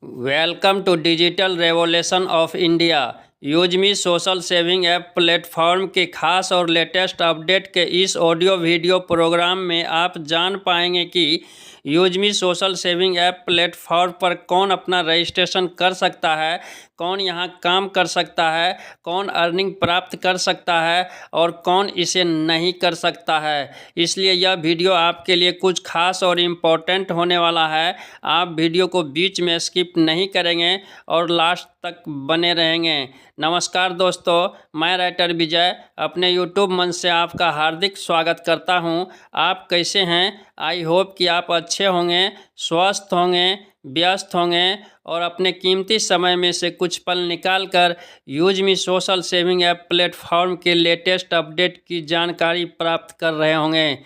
Welcome to digital revolution of India. UseMe social saving app platform के खास और latest update के इस ऑडियो वीडियो प्रोग्राम में आप जान पाएंगे कि यूजमी सोशल सेविंग ऐप प्लेटफॉर्म पर कौन अपना रजिस्ट्रेशन कर सकता है, कौन यहां काम कर सकता है, कौन अर्निंग प्राप्त कर सकता है और कौन इसे नहीं कर सकता है। इसलिए यह वीडियो आपके लिए कुछ खास और इम्पोर्टेंट होने वाला है। आप वीडियो को बीच में स्किप नहीं करेंगे और लास्ट तक बने रहेंगे। नमस्कार दोस्तों, मैं राइटर विजय अपने यूट्यूब मंच से आपका हार्दिक स्वागत करता हूं। आप कैसे हैं? आई होप कि आप अच्छे होंगे, स्वस्थ होंगे, व्यस्त होंगे और अपने कीमती समय में से कुछ पल निकाल कर यूजमी सोशल सेविंग ऐप प्लेटफॉर्म के लेटेस्ट अपडेट की जानकारी प्राप्त कर रहे होंगे।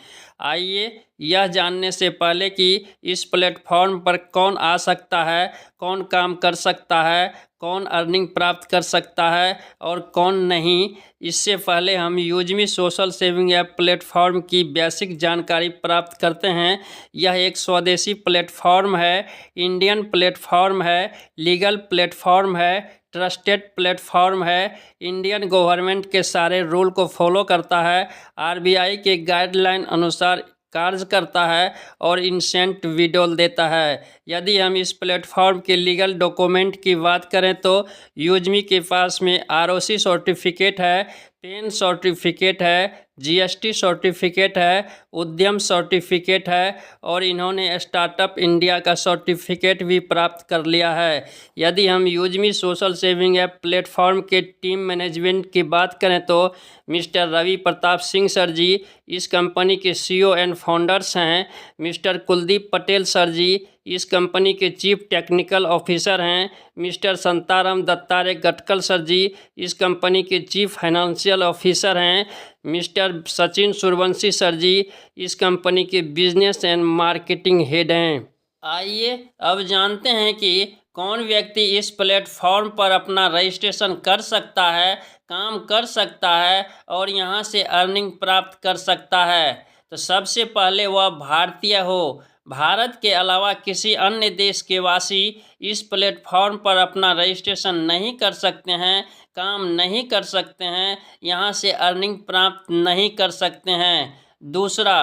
आइए यह जानने से पहले कि इस प्लेटफॉर्म पर कौन आ सकता है, कौन काम कर सकता है, कौन अर्निंग प्राप्त कर सकता है और कौन नहीं, इससे पहले हम यूजमी सोशल सेविंग ऐप प्लेटफॉर्म की बेसिक जानकारी प्राप्त करते हैं। यह एक स्वदेशी प्लेटफॉर्म है, इंडियन प्लेटफॉर्म है, लीगल प्लेटफॉर्म है, ट्रस्टेड प्लेटफॉर्म है, इंडियन गवर्नमेंट के सारे रूल को फॉलो करता है, आरबीआई के गाइडलाइन अनुसार कार्य करता है और इंसेंट विड्रॉल देता है। यदि हम इस प्लेटफॉर्म के लीगल डॉक्यूमेंट की बात करें तो यूजमी के पास में आरओसी सर्टिफिकेट है, पेन सर्टिफिकेट है, जीएसटी सर्टिफिकेट है, उद्यम सर्टिफिकेट है और इन्होंने स्टार्टअप इंडिया का सर्टिफिकेट भी प्राप्त कर लिया है। यदि हम यूजमी सोशल सेविंग ऐप प्लेटफॉर्म के टीम मैनेजमेंट की बात करें तो मिस्टर रवि प्रताप सिंह सर जी इस कंपनी के सीईओ एंड फाउंडर्स हैं। मिस्टर कुलदीप पटेल सर जी इस कंपनी के चीफ टेक्निकल ऑफिसर हैं। मिस्टर संताराम दत्तारे गटकल सर जी इस कंपनी के चीफ फाइनेंशियल ऑफिसर हैं। मिस्टर सचिन सूर्यवंशी सर जी इस कंपनी के बिजनेस एंड मार्केटिंग हेड हैं। आइए अब जानते हैं कि कौन व्यक्ति इस प्लेटफॉर्म पर अपना रजिस्ट्रेशन कर सकता है, काम कर सकता है और यहाँ से अर्निंग प्राप्त कर सकता है। तो सबसे पहले वह भारतीय हो, भारत के अलावा किसी अन्य देश के वासी इस प्लेटफॉर्म पर अपना रजिस्ट्रेशन नहीं कर सकते हैं, काम नहीं कर सकते हैं, यहाँ से अर्निंग प्राप्त नहीं कर सकते हैं। दूसरा,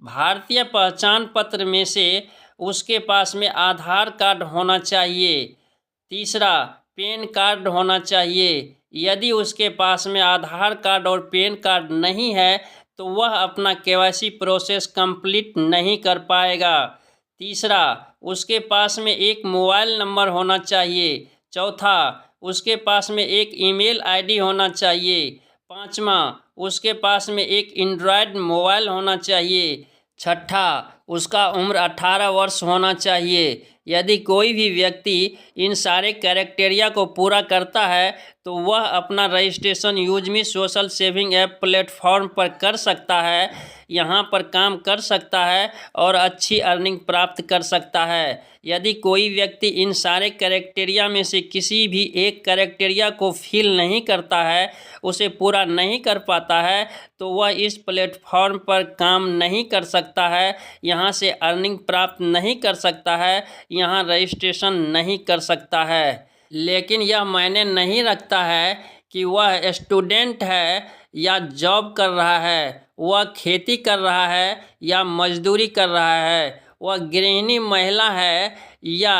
भारतीय पहचान पत्र में से उसके पास में आधार कार्ड होना चाहिए। तीसरा, पैन कार्ड होना चाहिए। यदि उसके पास में आधार कार्ड और पैन कार्ड नहीं है तो वह अपना केवाईसी प्रोसेस कंप्लीट नहीं कर पाएगा। तीसरा, उसके पास में एक मोबाइल नंबर होना चाहिए। चौथा, उसके पास में एक ईमेल आईडी होना चाहिए। पाँचवा, उसके पास में एक एंड्रॉयड मोबाइल होना चाहिए। छठा, उसका उम्र 18 वर्ष होना चाहिए। यदि कोई भी व्यक्ति इन सारे क्राइटेरिया को पूरा करता है तो वह अपना registration UseMe social saving app platform पर कर सकता है, यहाँ पर काम कर सकता है और अच्छी अर्निंग प्राप्त कर सकता है। यदि कोई व्यक्ति इन सारे क्राइटेरिया में से किसी भी एक क्राइटेरिया को फिल नहीं करता है, उसे पूरा नहीं कर पाता है, तो वह इस प्लेटफॉर्म पर काम नहीं कर सकता है, यहाँ से अर्निंग प्राप्त नहीं कर सकता है, यहाँ रजिस्ट्रेशन नहीं कर सकता है। लेकिन यह मायने नहीं रखता है कि वह स्टूडेंट है या जॉब कर रहा है, वह खेती कर रहा है या मजदूरी कर रहा है, वह गृहिणी महिला है या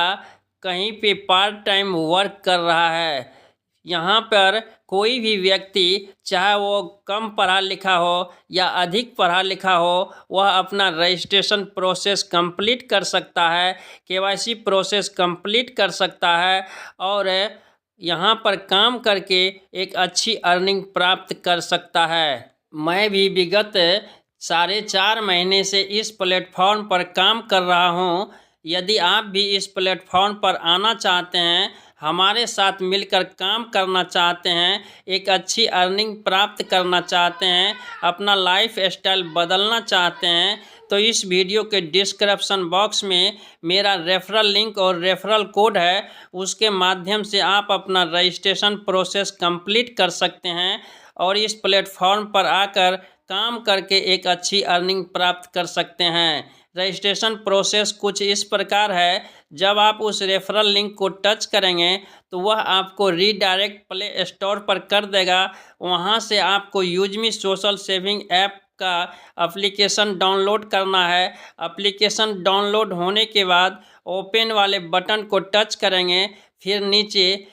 कहीं पे पार्ट टाइम वर्क कर रहा है। यहाँ पर कोई भी व्यक्ति, चाहे वो कम पढ़ा लिखा हो या अधिक पढ़ा लिखा हो, वह अपना रजिस्ट्रेशन प्रोसेस कंप्लीट कर सकता है, केवाईसी प्रोसेस कंप्लीट कर सकता है और यहाँ पर काम करके एक अच्छी अर्निंग प्राप्त कर सकता है। मैं भी विगत 4.5 महीने से इस प्लेटफॉर्म पर काम कर रहा हूँ। यदि आप भी इस प्लेटफॉर्म पर आना चाहते हैं, हमारे साथ मिलकर काम करना चाहते हैं, एक अच्छी अर्निंग प्राप्त करना चाहते हैं, अपना लाइफ स्टाइल बदलना चाहते हैं, तो इस वीडियो के डिस्क्रिप्शन बॉक्स में मेरा रेफरल लिंक और रेफरल कोड है, उसके माध्यम से आप अपना रजिस्ट्रेशन प्रोसेस कंप्लीट कर सकते हैं और इस प्लेटफॉर्म पर आकर काम करके एक अच्छी अर्निंग प्राप्त कर सकते हैं। रजिस्ट्रेशन प्रोसेस कुछ इस प्रकार है। जब आप उस रेफरल लिंक को टच करेंगे तो वह आपको रीडायरेक्ट प्ले स्टोर पर कर देगा। वहां से आपको यूजमी सोशल सेविंग ऐप का एप्लीकेशन डाउनलोड करना है। एप्लीकेशन डाउनलोड होने के बाद ओपन वाले बटन को टच करेंगे, फिर नीचे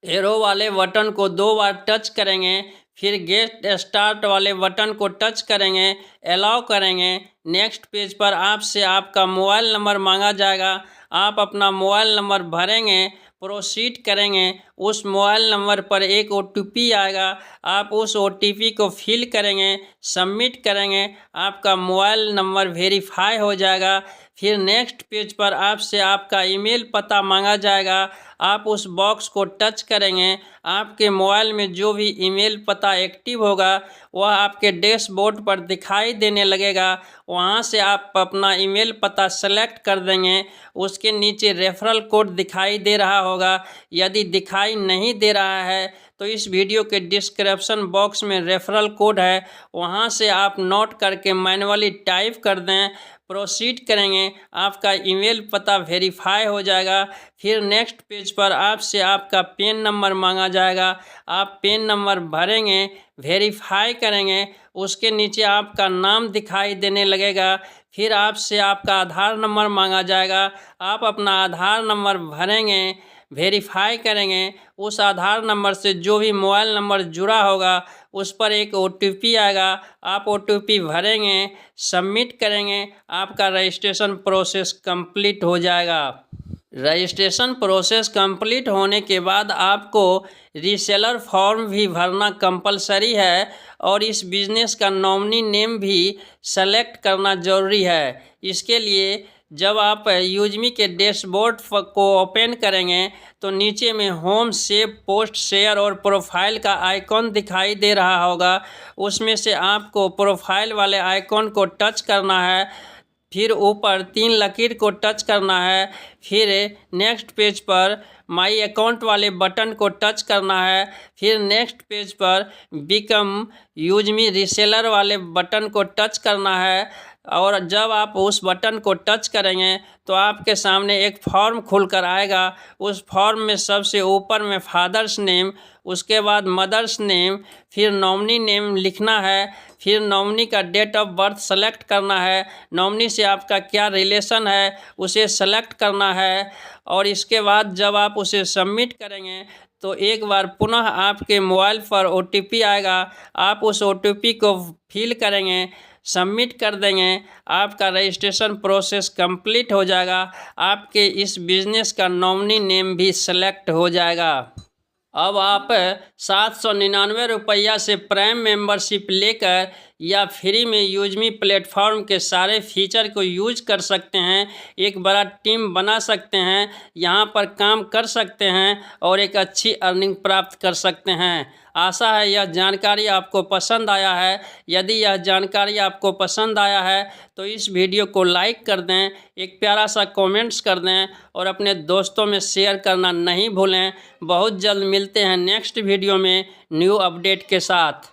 एरो वाले बटन को 2 बार टच करेंगे, फिर गेट स्टार्ट वाले बटन को टच करेंगे, अलाउ करेंगे। नेक्स्ट पेज पर आपसे आपका मोबाइल नंबर मांगा जाएगा। आप अपना मोबाइल नंबर भरेंगे, प्रोसीड करेंगे। उस मोबाइल नंबर पर एक OTP आएगा, आप उस OTP को फिल करेंगे, सबमिट करेंगे, आपका मोबाइल नंबर वेरीफाई हो जाएगा। फिर नेक्स्ट पेज पर आपसे आपका ईमेल पता मांगा जाएगा। आप उस बॉक्स को टच करेंगे, आपके मोबाइल में जो भी ईमेल पता एक्टिव होगा वह आपके डैशबोर्ड पर दिखाई देने लगेगा। वहां से आप अपना ईमेल पता सेलेक्ट कर देंगे। उसके नीचे रेफरल कोड दिखाई दे रहा होगा। यदि दिखाई नहीं दे रहा है तो इस वीडियो के डिस्क्रिप्शन बॉक्स में रेफरल कोड है, वहां से आप नोट करके मैन्युअली टाइप कर दें। प्रोसीड करेंगे, आपका ईमेल पता वेरीफाई हो जाएगा। फिर नेक्स्ट पेज पर आपसे आपका पेन नंबर मांगा जाएगा। आप पेन नंबर भरेंगे, वेरीफाई करेंगे, उसके नीचे आपका नाम दिखाई देने लगेगा। फिर आपसे आपका आधार नंबर मांगा जाएगा। आप अपना आधार नंबर भरेंगे, वेरीफाई करेंगे। उस आधार नंबर से जो भी मोबाइल नंबर जुड़ा होगा उस पर एक OTP आएगा। आप OTP भरेंगे, सबमिट करेंगे, आपका रजिस्ट्रेशन प्रोसेस कंप्लीट हो जाएगा। रजिस्ट्रेशन प्रोसेस कंप्लीट होने के बाद आपको रीसेलर फॉर्म भी भरना कंपलसरी है और इस बिज़नेस का नॉमिनी नेम भी सेलेक्ट करना ज़रूरी है। इसके लिए जब आप यूजमी के डैशबोर्ड को ओपन करेंगे तो नीचे में होम, सेव, पोस्ट, शेयर और प्रोफाइल का आइकॉन दिखाई दे रहा होगा। उसमें से आपको प्रोफाइल वाले आइकॉन को टच करना है, फिर ऊपर 3 लकीर को टच करना है, फिर नेक्स्ट पेज पर माई अकाउंट वाले बटन को टच करना है, फिर नेक्स्ट पेज पर बिकम यूजमी रीसेलर वाले बटन को टच करना है। और जब आप उस बटन को टच करेंगे तो आपके सामने एक फॉर्म खुलकर आएगा। उस फॉर्म में सबसे ऊपर में फादर्स नेम, उसके बाद मदर्स नेम, फिर नॉमिनी नेम लिखना है, फिर नॉमिनी का डेट ऑफ बर्थ सेलेक्ट करना है, नॉमिनी से आपका क्या रिलेशन है उसे सेलेक्ट करना है। और इसके बाद जब आप उसे सबमिट करेंगे तो एक बार पुनः आपके मोबाइल पर OTP आएगा। आप उस OTP को फिल करेंगे, सबमिट कर देंगे, आपका रजिस्ट्रेशन प्रोसेस कंप्लीट हो जाएगा। आपके इस बिज़नेस का नॉमिनी नेम भी सेलेक्ट हो जाएगा। अब आप 799 रुपया से प्राइम मेंबरशिप लेकर या फ्री में यूजमी प्लेटफॉर्म के सारे फीचर को यूज कर सकते हैं। एक बड़ा टीम बना सकते हैं, यहाँ पर काम कर सकते हैं और एक अच्छी अर्निंग प्राप्त कर सकते हैं। आशा है यह जानकारी आपको पसंद आया है। यदि यह जानकारी आपको पसंद आया है तो इस वीडियो को लाइक कर दें, एक प्यारा सा कमेंट्स कर दें और अपने दोस्तों में शेयर करना नहीं भूलें। बहुत जल्द मिलते हैं नेक्स्ट वीडियो में न्यू अपडेट के साथ।